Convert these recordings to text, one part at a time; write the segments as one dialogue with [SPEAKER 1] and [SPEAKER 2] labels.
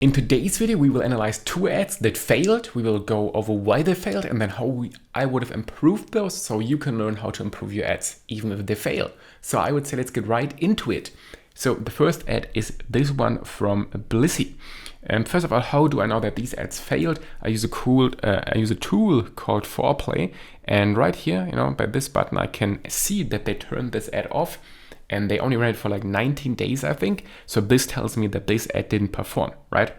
[SPEAKER 1] In today's video, we will analyze 2 ads that failed. We will go over why they failed and then how I would have improved those, so you can learn how to improve your ads even if they fail. So I would say let's get right into it. So the first ad is this one from Blissy. First of all, how do I know that these ads failed? I use a tool called Foreplay, and right here, by this button, I can see that they turned this ad off. And they only ran it for like 19 days, I think. So this tells me that this ad didn't perform, right?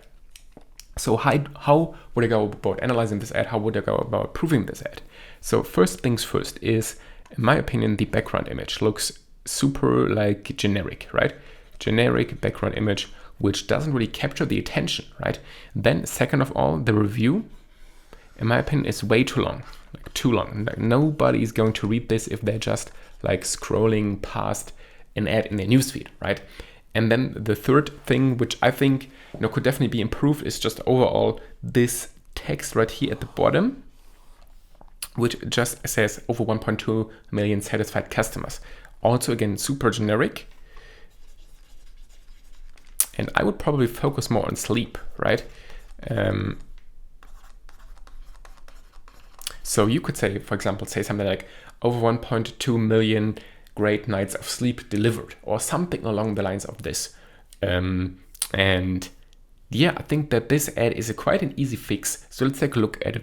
[SPEAKER 1] So how would I go about analyzing this ad? How would I go about proving this ad? So first things first is, in my opinion, the background image looks super like generic, right? Generic background image, which doesn't really capture the attention, right? Then second of all, the review, in my opinion, is way too long, like too long. Like nobody is going to read this if they're just like scrolling past an ad in their newsfeed, right? And then the third thing, which I think could definitely be improved, is just overall this text right here at the bottom, which just says over 1.2 million satisfied customers. Also, again, super generic. And I would probably focus more on sleep, right? So you could say, for example, say something like over 1.2 million great nights of sleep delivered, or something along the lines of this. And yeah, I think that this ad is quite an easy fix. So let's take a look at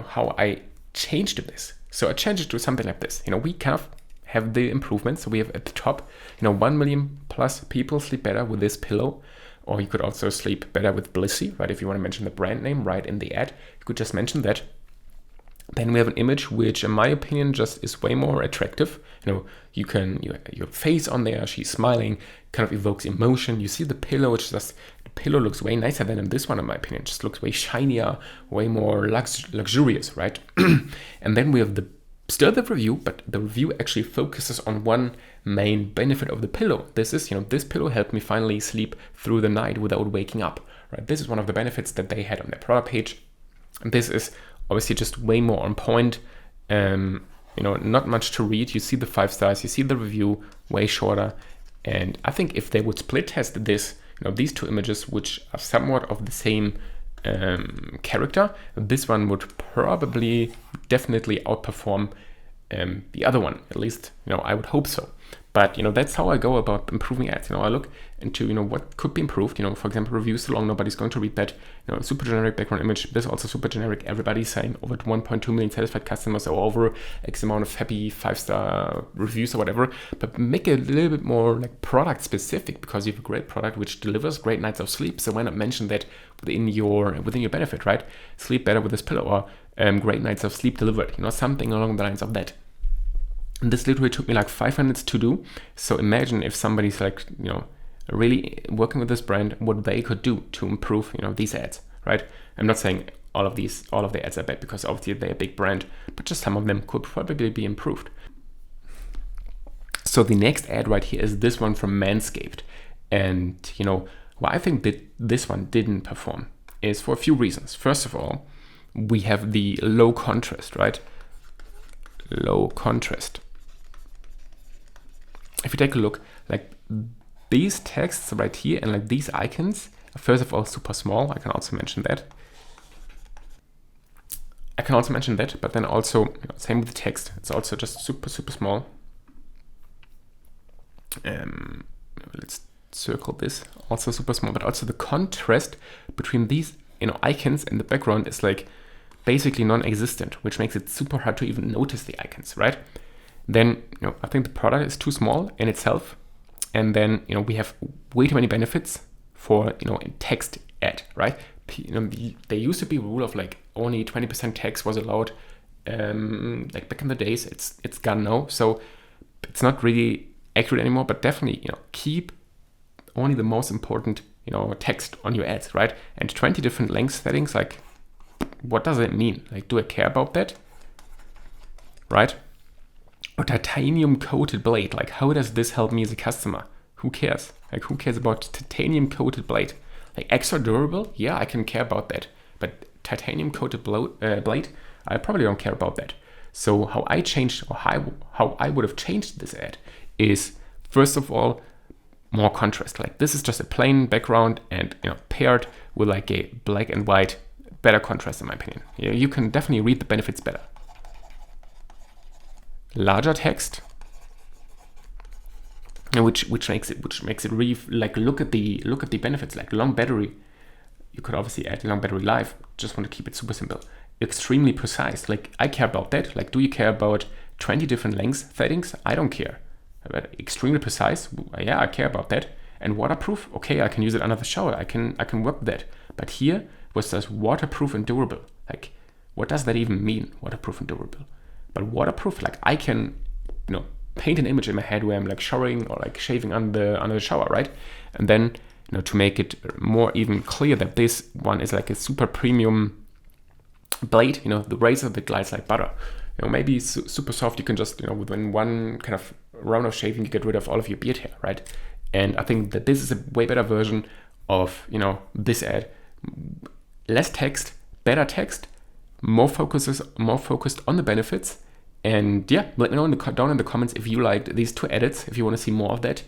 [SPEAKER 1] how I changed this. So I changed it to something like this. We kind of have the improvements. So we have at the top, 1 million plus people sleep better with this pillow. Or you could also sleep better with Blissy, right? If you want to mention the brand name right in the ad, you could just mention that. Then we have an image which, in my opinion, just is way more attractive. You can your face on there, she's smiling, kind of evokes emotion. You see the pillow, the pillow looks way nicer than in this one, in my opinion. It just looks way shinier, way more luxurious, right? And then we have still the review, but the review actually focuses on one main benefit of the pillow. This is, this pillow helped me finally sleep through the night without waking up, right? This is one of the benefits that they had on their product page. And this is obviously just way more on point. Not much to read. You see the 5 stars, you see the review, way shorter. And I think if they would split test this, these 2 images, which are somewhat of the same character, this one would probably definitely outperform the other one. At least, I would hope so. But, that's how I go about improving ads. I look into, what could be improved. For example, reviews so long, nobody's going to read that. Super generic background image. This also super generic. Everybody's saying over 1.2 million satisfied customers or over X amount of happy 5-star reviews or whatever. But make it a little bit more like product specific, because you have a great product which delivers great nights of sleep. So why not mention that within your benefit, right? Sleep better with this pillow, or great nights of sleep delivered. Something along the lines of that. And this literally took me like 5 minutes to do. So imagine if somebody's like, really working with this brand, what they could do to improve, these ads, right? I'm not saying all of the ads are bad, because obviously they're a big brand, but just some of them could probably be improved. So the next ad right here is this one from Manscaped. And, why I think that this one didn't perform is for a few reasons. First of all, we have the low contrast, right? Low contrast. If you take a look, like these texts right here and like these icons, first of all, super small. I can also mention that. But then also, same with the text. It's also just super, super small. Let's circle this. Also super small, but also the contrast between these, icons and the background is like basically non-existent, which makes it super hard to even notice the icons, right? Then, I think the product is too small in itself. And then, we have way too many benefits for, a text ad, right? There used to be a rule of like only 20% text was allowed, like back in the days. It's gone now. So it's not really accurate anymore, but definitely, keep only the most important, text on your ads, right? And 20 different length settings, like, what does it mean? Like, do I care about that? Right? Or titanium coated blade. Like, how does this help me as a customer? Who cares? Like, who cares about titanium coated blade? Like, extra durable? Yeah, I can care about that. But titanium coated blade, I probably don't care about that. So how I changed, or how I would have changed this ad is, first of all, more contrast. Like this is just a plain background and paired with like a black and white, better contrast in my opinion. You can definitely read the benefits better. Larger text, which makes it really like look at the benefits, like long battery. You could obviously add long battery life. Just want to keep it super simple. Extremely precise. Like I care about that. Like, do you care about 20 different length settings? I don't care. But extremely precise. Yeah, I care about that. And waterproof. Okay, I can use it under the shower. I can work with that. But here was just waterproof and durable. Like, what does that even mean? Waterproof and durable. But waterproof, like I can, paint an image in my head where I'm like showering or like shaving under the shower, right? And then, to make it more even clear that this one is like a super premium blade, the razor that glides like butter. Maybe super soft. You can just, within one kind of round of shaving, you get rid of all of your beard hair, right? And I think that this is a way better version of, this ad. Less text, better text, more focused on the benefits. And yeah, let me know down in the comments if you liked these two edits, if you want to see more of that.